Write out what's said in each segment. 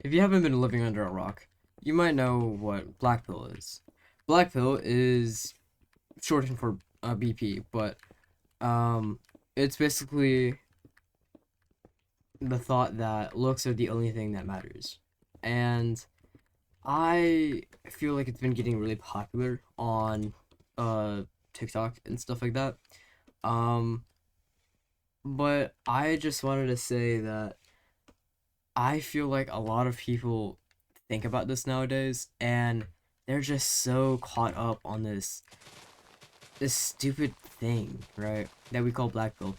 If you haven't been living under a rock, you might know what black pill is. Black pill is shortened for BP, but um, it's basically the thought that looks are the only thing that matters. And I feel like it's been getting really popular on uh TikTok and stuff like that. Um, but I just wanted to say that I feel like a lot of people think about this nowadays and they're just so caught up on this stupid thing, right? That we call black pill.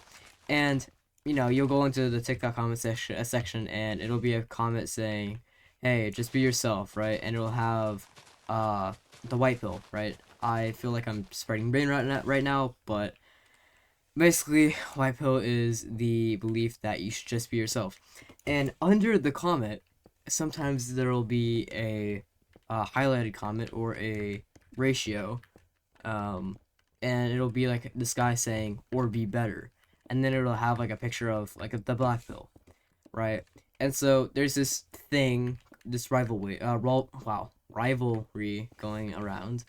And you'll go into the TikTok comment section and it'll be a comment saying, "Hey, just be yourself," right? And it'll have uh the white pill, right? I feel like I'm spreading brain right now, but basically, white pill is the belief that you should just be yourself. And under the comment, sometimes there'll be a highlighted comment or a ratio, um, and it'll be like this guy saying "or be better," and then it'll have like a picture of like the black pill, right? And so there's this thing, this rivalry going around,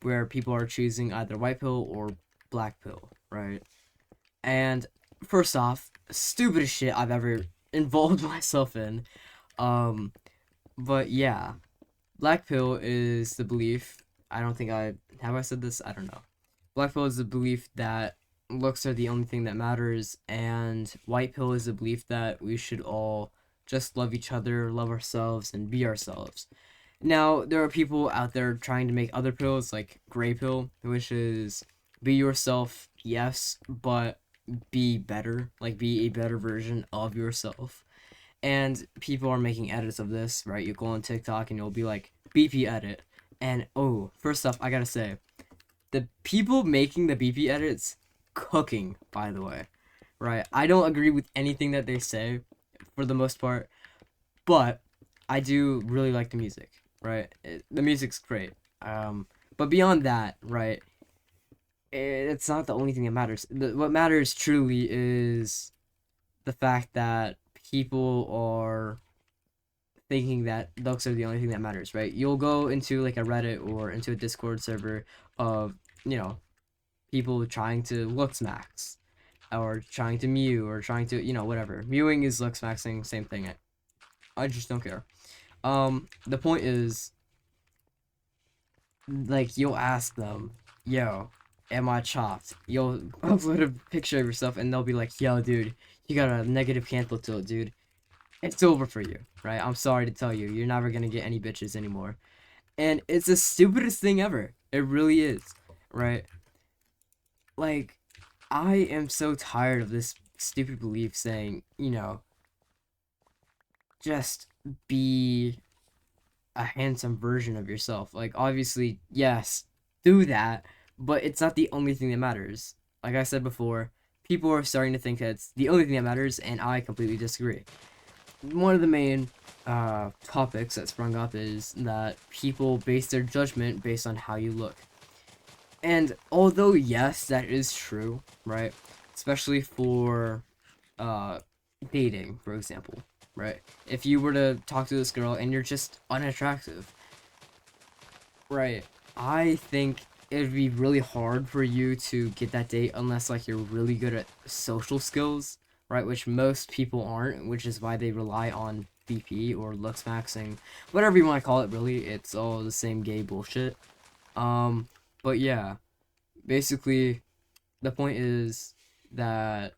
where people are choosing either white pill or black pill, right? And first off, stupidest shit I've ever involved myself in. Um, but yeah, black pill is the belief. I don't think I said this. I don't know. Black pill is the belief that looks are the only thing that matters, and white pill is the belief that we should all just love each other, love ourselves, and be ourselves. Now, there are people out there trying to make other pills like gray pill, which is be yourself, yes, but be better, like be a better version of yourself. And people are making edits of this, right? You go on TikTok and you'll be like, BP edit. And oh, first off, I gotta say, the people making the BP edits, cooking, by the way, right? I don't agree with anything that they say for the most part, but I do really like the music, right? The music's great. But beyond that, right? It's not the only thing that matters. What matters truly is the fact that people are thinking that looks are the only thing that matters, right? You'll go into like a Reddit or into a Discord server of, you know, people trying to looks max or trying to mew or trying to, whatever. Mewing is looks maxing, same thing. I just don't care. The point is, like, you'll ask them, "Yo, am I chopped?" You'll upload a picture of yourself and they'll be like, "Yo, dude, you got a negative cancel to it, dude. It's over for you, right? I'm sorry to tell you, you're never gonna get any bitches anymore." And it's the stupidest thing ever. It really is, right? Like, I am so tired of this stupid belief saying, just be a handsome version of yourself. Like, obviously, yes, do that, but it's not the only thing that matters. Like I said before, people are starting to think that it's the only thing that matters, and I completely disagree. One of the main topics that sprung up is that people base their judgment based on how you look. And although, yes, that is true, right? Especially for uh, dating, for example, right? If you were to talk to this girl and you're just unattractive, right? I think it would be really hard for you to get that date unless like you're really good at social skills, right? Which most people aren't, which is why they rely on BP or looks maxing, whatever you want to call it. Really, it's all the same gay bullshit. Um, but yeah, basically, the point is that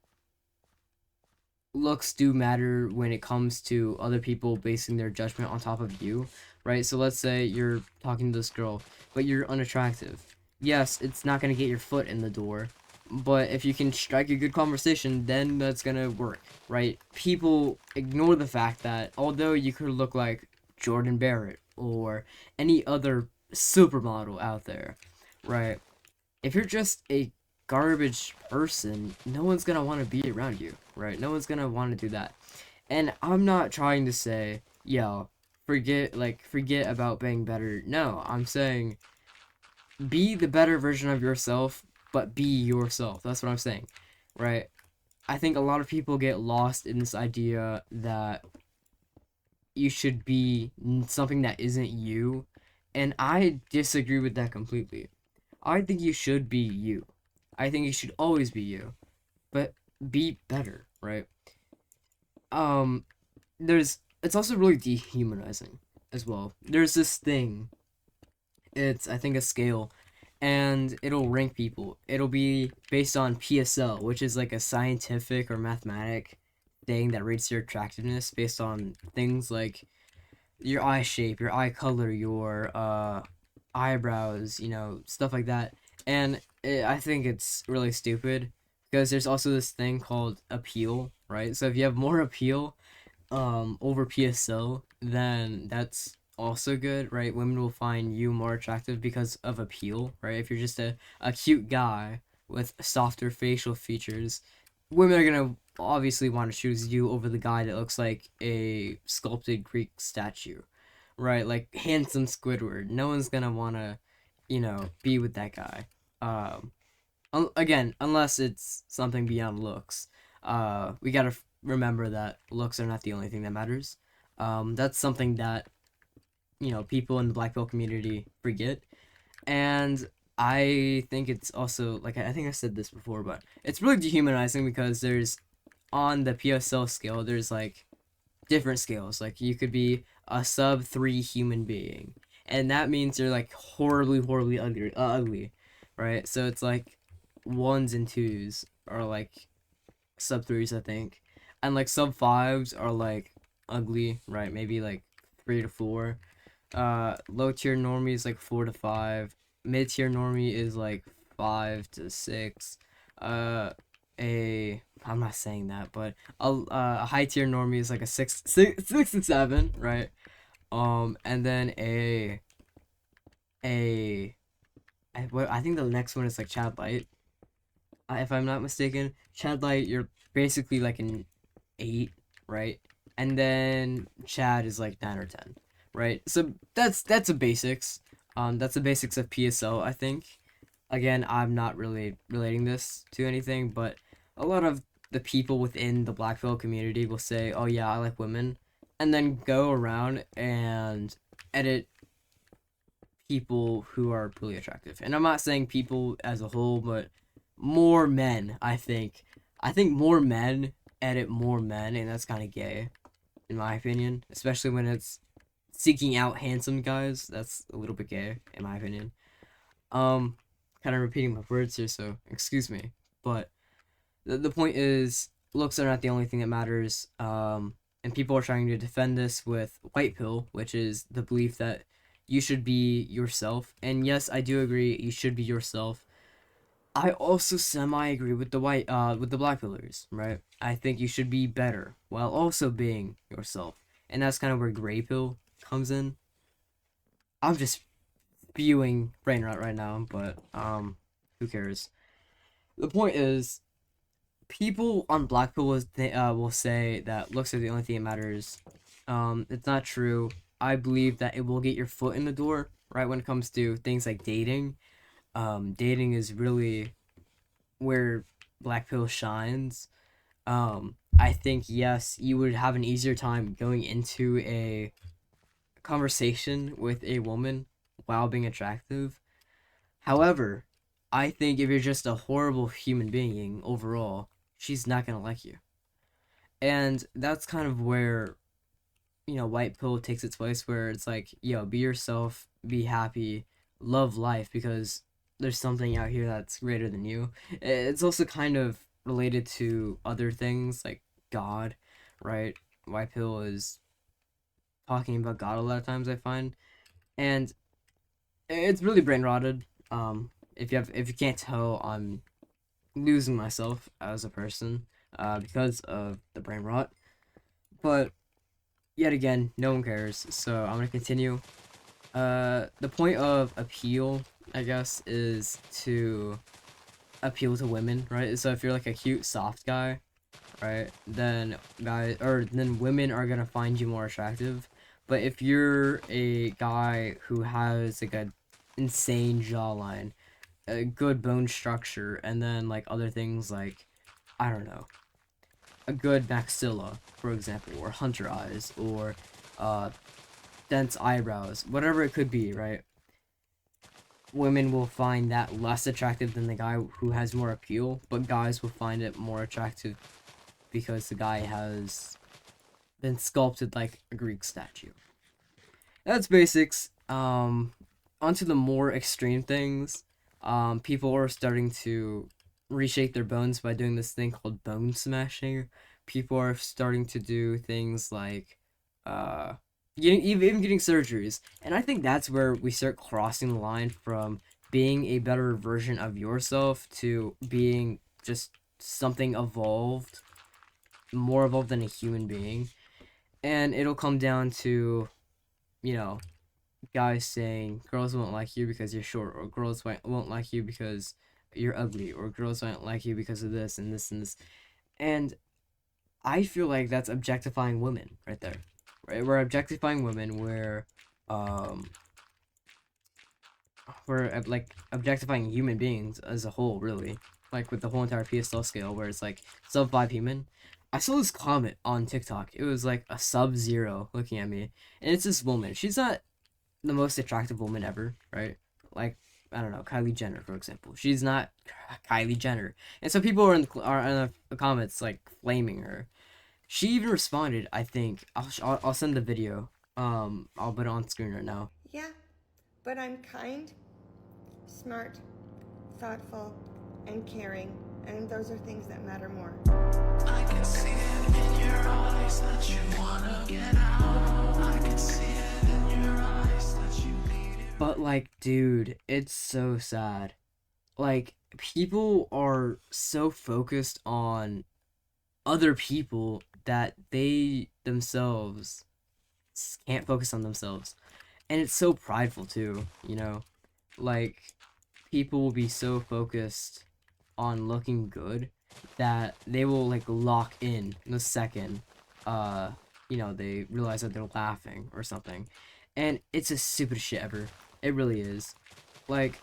looks do matter when it comes to other people basing their judgment on top of you, right? So let's say you're talking to this girl, but you're unattractive. Yes, it's not gonna get your foot in the door, but if you can strike a good conversation, then that's gonna work, right? People ignore the fact that although you could look like Jordan Barrett or any other supermodel out there, right? If you're just a garbage person, no one's gonna want to be around you, right? No one's gonna want to do that. And I'm not trying to say, yo, forget about being better. No, I'm saying be the better version of yourself, but be yourself. That's what I'm saying, right? I think a lot of people get lost in this idea that you should be something that isn't you, and I disagree with that completely. I think you should be you. I think you should always be you, but be better, right? Um, it's also really dehumanizing as well. There's this thing. It's, I think, a scale, and it'll rank people. It'll be based on PSL, which is like a scientific or mathematic thing that rates your attractiveness based on things like your eye shape, your eye color, your eyebrows, stuff like that. And I think it's really stupid because there's also this thing called appeal, right? So if you have more appeal over PSO, then that's also good, right? Women will find you more attractive because of appeal, right? If you're just a cute guy with softer facial features, women are gonna obviously want to choose you over the guy that looks like a sculpted Greek statue, right? Like handsome Squidward. No one's gonna wanna, be with that guy. Um, again, unless it's something beyond looks. We gotta remember that looks are not the only thing that matters. That's something that people in the black belt community forget, and I think it's also like I think I said this before, but it's really dehumanizing because there's on the PSL scale, there's like different scales. Like you could be a sub 3 human being, and that means you're like horribly, horribly ugly, right? So it's like ones and twos are like sub 3s, I think, and like sub 5s are like ugly, right? Maybe like 3 to 4. Low tier normie is like 4 to 5. Mid tier normie is like 5 to 6. Uh, a I'm not saying that, but a high tier normie is like a 6 to 7, right? And then a I think the next one is like Chad Light. If I'm not mistaken, Chad Light, you're basically like an 8, right? And then Chad is like 9 or 10, right? So that's the basics. That's the basics of PSO, I think. Again, I'm not really relating this to anything, but a lot of the people within the black belt community will say, "Oh yeah, I like women," and then go around and edit people who are really attractive. And I'm not saying people as a whole, but more men, I think. I think more men edit more men, and that's kind of gay, in my opinion. Especially when it's seeking out handsome guys. That's a little bit gay, in my opinion. Um, Kind of repeating my words here, so excuse me. But the point is, looks are not the only thing that matters. And people are trying to defend this with white pill, which is the belief that you should be yourself. And yes, I do agree, you should be yourself. I also semi agree with with the black pillars, right? I think you should be better while also being yourself, and that's kind of where gray pill comes in. I'm just spewing brain rot right now, but who cares? The point is, people on black pill will say that looks are the only thing that matters. It's not true. I believe that it will get your foot in the door, right? When it comes to things like dating, dating is really where black pill shines. I think yes, you would have an easier time going into a conversation with a woman while being attractive. However, I think if you're just a horrible human being overall, she's not gonna like you. And that's kind of where, white pill takes its place, where it's like, yo, be yourself, be happy, love life, because there's something out here that's greater than you. It's also kind of related to other things like God, right? White pill is talking about God a lot of times, I find, and it's really brain rotted. If you can't tell, I'm losing myself as a person, because of the brain rot. But yet again, no one cares. So I'm gonna continue. The point of appeal, I guess, is to appeal to women, right? So if you're like a cute, soft guy, right, then women are gonna find you more attractive. But if you're a guy who has like a insane jawline, a good bone structure, and then like other things like, I don't know, a good maxilla, for example, or hunter eyes, or uh, dense eyebrows, whatever it could be, right? Women will find that less attractive than the guy who has more appeal, but guys will find it more attractive because the guy has been sculpted like a Greek statue. That's basics. Onto the more extreme things. People are starting to reshape their bones by doing this thing called bone smashing. People are starting to do things like, uh, even getting surgeries, and I think that's where we start crossing the line from being a better version of yourself to being just something evolved, more evolved than a human being, and it'll come down to, you know, guys saying girls won't like you because you're short, or girls won't like you because you're ugly, or girls won't like you because of this and this and this. And I feel like that's objectifying women right there. Right? We're objectifying women where um we're like objectifying human beings as a whole, really. Like with the whole entire PSL scale where it's like sub 5 human. I saw this comment on TikTok. It was like a sub-zero looking at me. And it's this woman. She's not the most attractive woman ever, right? Like, I don't know, Kylie Jenner, for example. She's not Kylie Jenner, and so people are in the comments like flaming her. She even responded. I think I'll send the video. I'll put it on screen right now. Yeah, but I'm kind, smart, thoughtful, and caring, and those are things that matter more. I can see it in your eyes that you wanna get out. I can see it in your eyes that you need it. But like, dude, it's so sad. Like, people are so focused on other people that they themselves can't focus on themselves. And it's so prideful too, you know? Like, people will be so focused on looking good that they will like lock in the second they realize that they're laughing or something. And it's the stupidest shit ever. It really is. Like,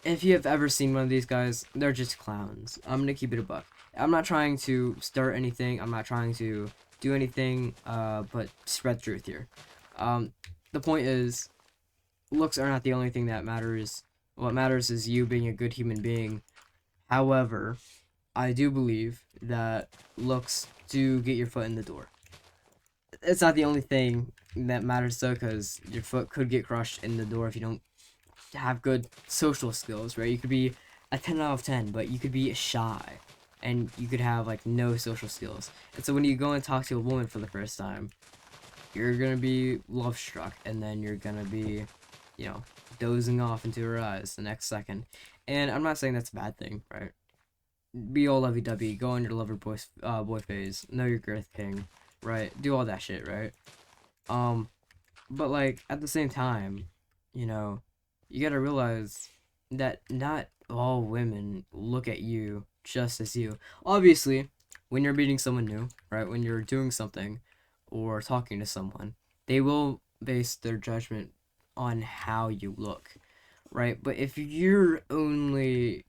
if you have ever seen one of these guys, they're just clowns. I'm gonna keep it a buck. I'm not trying to start anything. I'm not trying to do anything, but spread truth here. The point is, looks are not the only thing that matters. What matters is you being a good human being. However, I do believe that looks do get your foot in the door. It's not the only thing that matters though, because your foot could get crushed in the door if you don't have good social skills, right? You could be a 10 out of 10, but you could be shy, and you could have like no social skills. And so when you go and talk to a woman for the first time, you're gonna be love struck, and then you're gonna be, dozing off into her eyes the next second. And I'm not saying that's a bad thing, right? Be all lovey-dovey, go on your lover boy phase, know your girth king, right? Do all that shit, right? But like at the same time, you gotta realize that not all women look at you just as you. Obviously, when you're meeting someone new, right? When you're doing something or talking to someone, they will base their judgment on how you look, right? But if you're only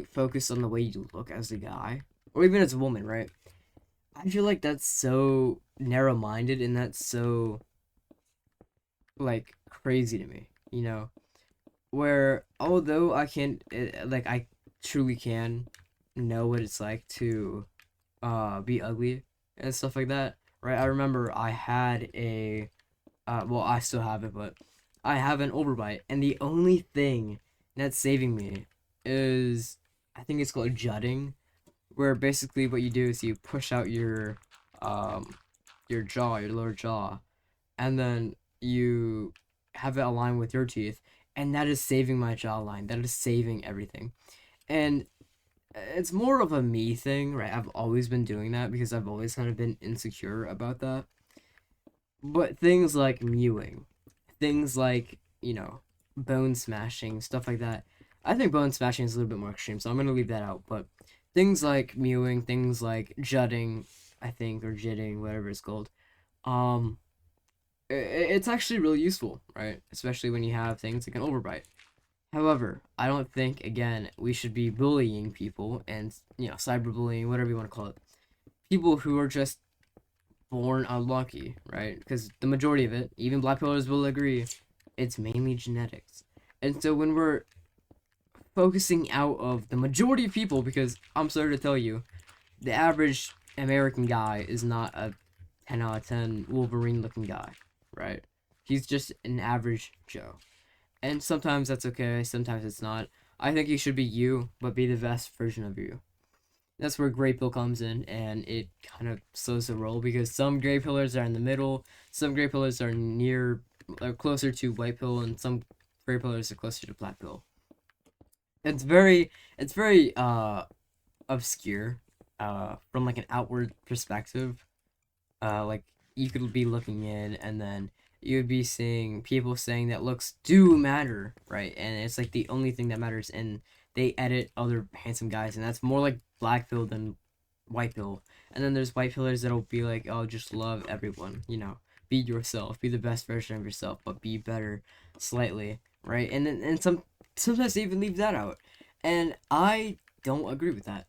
focused on the way you look as a guy, or even as a woman, right? I feel like that's so narrow-minded, and that's so like crazy to me, where although I truly can know what it's like to be ugly and stuff like that, right? I remember I had I still have it, but I have an overbite, and the only thing that's saving me is, I think it's called jutting, where basically what you do is you push out your jaw, your lower jaw, and then you have it align with your teeth, and that is saving my jawline. That is saving everything. And it's more of a me thing, right? I've always been doing that because I've always kind of been insecure about that. But things like mewing, things like, bone smashing, stuff like that. I think bone smashing is a little bit more extreme, so I'm going to leave that out. But things like mewing, things like jutting, I think, or jitting, whatever it's called, um, it's actually really useful, right? Especially when you have things like an overbite. However, I don't think, again, we should be bullying people and, cyberbullying, whatever you want to call it. People who are just born unlucky, right? Because the majority of it, even black pillars will agree, it's mainly genetics. And so when we're focusing out of the majority of people, because I'm sorry to tell you, the average American guy is not a 10 out of 10 Wolverine looking guy, right? He's just an average Joe. And sometimes that's okay, sometimes it's not. I think you should be you, but be the best version of you. That's where gray pill comes in, and it kind of slows the roll because some gray pillars are in the middle, some gray pillars are closer to white pill, and some gray pillars are closer to black pill. It's very obscure, from like an outward perspective. Like you could be looking in, and then you would be seeing people saying that looks do matter, right? And it's like the only thing that matters, and they edit other handsome guys, and that's more like black pill than white pill. And then there's white pillars that'll be like, oh, just love everyone, be yourself, be the best version of yourself, but be better slightly, right? And then sometimes they even leave that out, and I don't agree with that.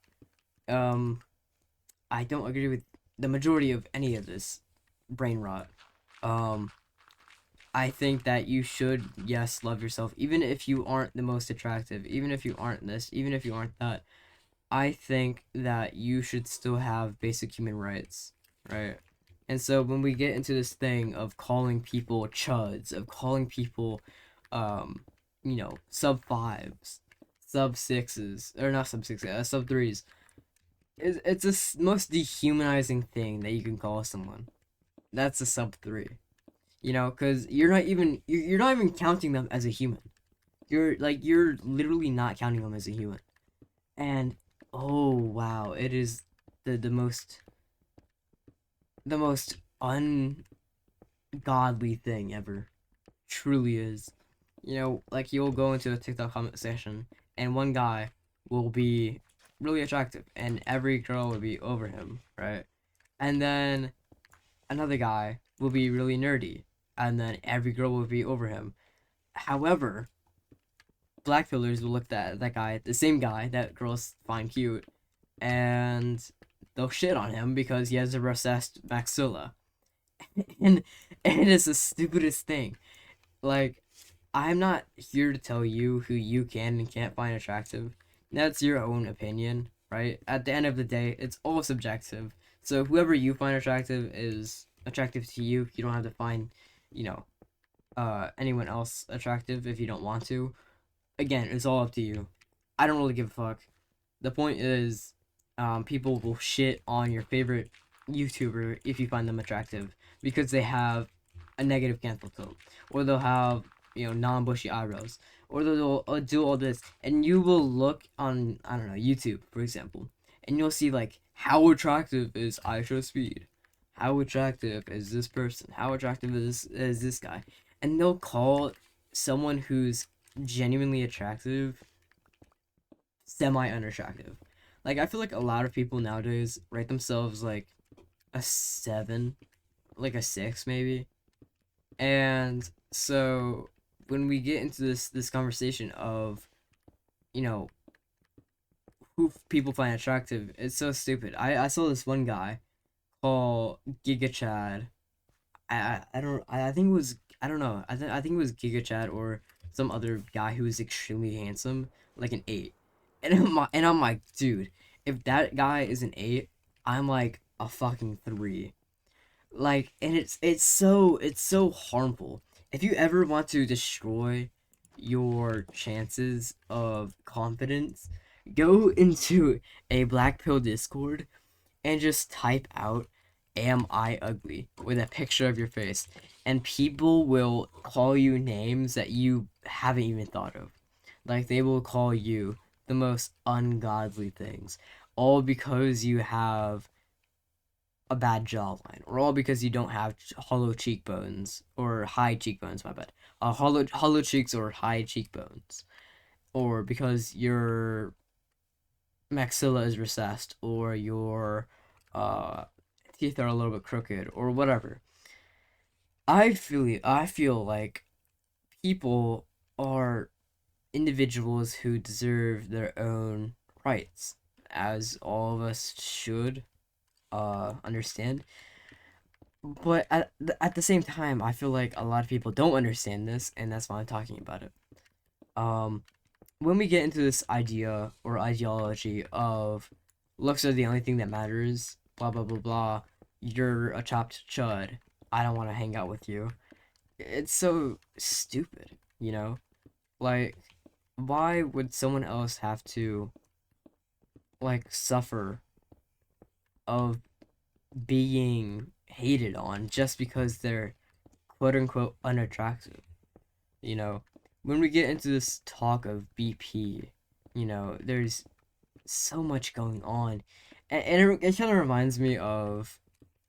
Um, I don't agree with the majority of any of this brain rot. Um, I think that you should, yes, love yourself, even if you aren't the most attractive, even if you aren't this, even if you aren't that. I think that you should still have basic human rights, right? And so when we get into this thing of calling people chuds, of calling people, um, sub fives, sub sixes, or not sub sixes, sub threes, it's the most dehumanizing thing that you can call someone. That's a sub three, because you're not even counting them as a human. You're literally not counting them as a human. And oh wow, it is the most ungodly thing ever. Truly is. Like you'll go into a TikTok comment section, and one guy will be really attractive, and every girl will be over him, right? And then another guy will be really nerdy, and then every girl will be over him. However, black pillars will look at that guy, the same guy that girls find cute, and they'll shit on him because he has a recessed maxilla. and it is the stupidest thing. Like, I'm not here to tell you who you can and can't find attractive. That's your own opinion, right? At the end of the day, it's all subjective. So whoever you find attractive is attractive to you. You don't have to find, you know, anyone else attractive if you don't want to. Again, it's all up to you. I don't really give a fuck. The point is, people will shit on your favorite YouTuber if you find them attractive because they have a negative cancel tone, or they'll have non-bushy eyebrows, or they'll do all this, and you will look on, I don't know, YouTube for example, and you'll see like how attractive is Aisha Speed, how attractive is this person, how attractive is this guy, and they'll call someone who's genuinely attractive semi unattractive. Like I feel like a lot of people nowadays rate themselves like a 7, like a 6 maybe. And so when we get into this conversation of, you know, who people find attractive, it's so stupid. I saw this one guy called Giga Chad. I think it was, I don't know. I think it was Giga Chad or some other guy who was extremely handsome, like an 8. And I'm like, dude, if that guy is an 8, I'm like a fucking 3. Like, and it's so harmful. If you ever want to destroy your chances of confidence, go into a black pill Discord and just type out "Am I ugly?" with a picture of your face, and people will call you names that you haven't even thought of. Like they will call you the most ungodly things, all because you have a bad jawline, or all because you don't have hollow cheekbones or high cheekbones. My bad. Hollow cheeks or high cheekbones, or because your maxilla is recessed, or your uh, teeth are a little bit crooked, or whatever. I feel like people are individuals who deserve their own rights, as all of us should understand. But at the same time, I feel like a lot of people don't understand this, and that's why I'm talking about it. Um, when we get into this idea or ideology of looks are the only thing that matters, blah blah blah blah, you're a chopped chud. I don't want to hang out with you. It's so stupid, you know? Like, why would someone else have to like suffer of being hated on just because they're quote unquote unattractive? You know, when we get into this talk of BP, there's so much going on, and it kind of reminds me of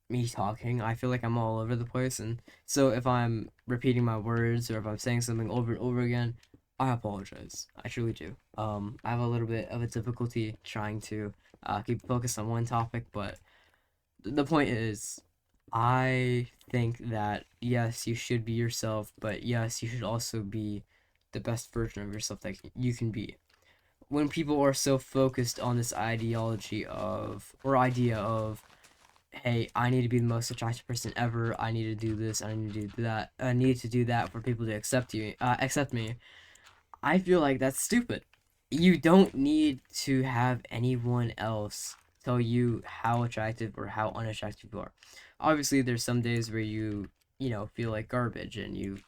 me talking. I feel like I'm all over the place, and so if I'm repeating my words or if I'm saying something over and over again, I apologize. I truly do. I have a little bit of a difficulty trying to keep focused on one topic, but the point is, I think that yes, you should be yourself, but yes, you should also be the best version of yourself that you can be. When people are so focused on this ideology of or idea of, hey, I need to be the most attractive person ever. I need to do this. I need to do that. I need to do that for people to accept me. I feel like that's stupid. You don't need to have anyone else tell you how attractive or how unattractive you are. Obviously, there's some days where feel like garbage and you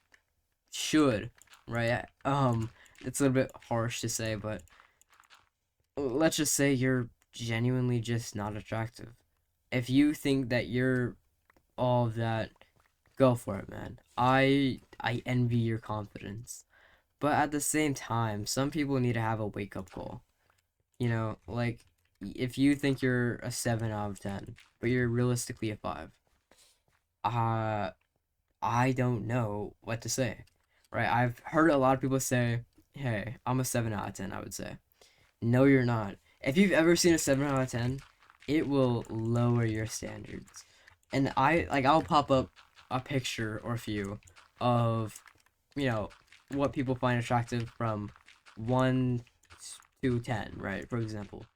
should, right? It's a little bit harsh to say, but let's just say you're genuinely just not attractive. If you think that you're all of that, go for it, man. I envy your confidence. But at the same time, some people need to have a wake up call. Like if you think you're a 7 out of 10, but you're realistically a 5, uh, I don't know what to say. Right? I've heard a lot of people say, hey, I'm a 7 out of 10, I would say. No, you're not. If you've ever seen a 7 out of 10, it will lower your standards. And I'll pop up a picture or a few of, you know, what people find attractive from 1 to 10, right? For example.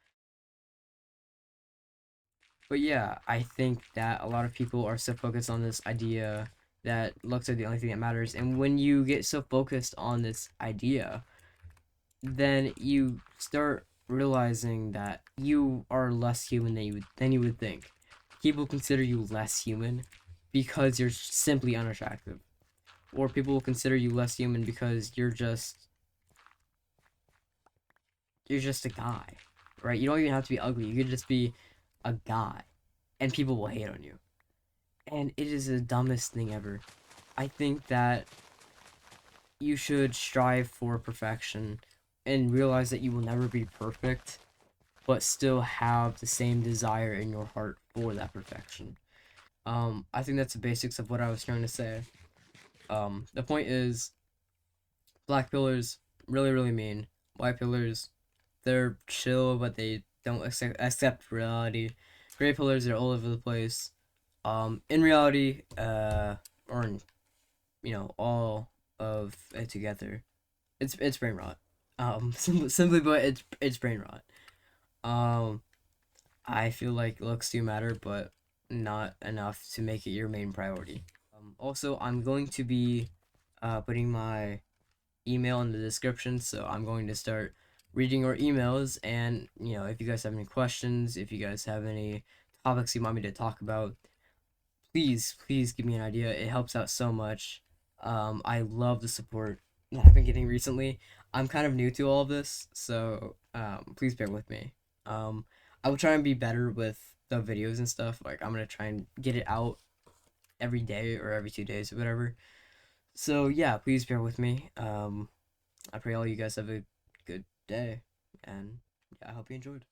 But yeah, I think that a lot of people are so focused on this idea that looks are the only thing that matters. And when you get so focused on this idea, then you start realizing that you are less human than you would think. People consider you less human because you're simply unattractive, or people will consider you less human because you're just a guy, right? You don't even have to be ugly. You could just be a guy, and people will hate on you. And it is the dumbest thing ever. I think that you should strive for perfection and realize that you will never be perfect, but still have the same desire in your heart for that perfection. I think that's the basics of what I was trying to say. The point is, black pillars really, really mean. White pillars, they're chill, but they don't accept reality. Gray pillars are all over the place. In reality, or in, all of it together, it's brain rot. Simply, but it's brain rot. Um, I feel like looks do matter, but not enough to make it your main priority. Also, I'm going to be putting my email in the description, so I'm going to start reading your emails. And if you guys have any questions, if you guys have any topics you want me to talk about, please give me an idea. It helps out so much. I love the support that I've been getting recently. I'm kind of new to all of this, so please bear with me. I will try and be better with the videos and stuff. Like I'm gonna try and get it out every day or every 2 days or whatever. So yeah, please bear with me. I pray all you guys have a good day, and yeah, I hope you enjoyed.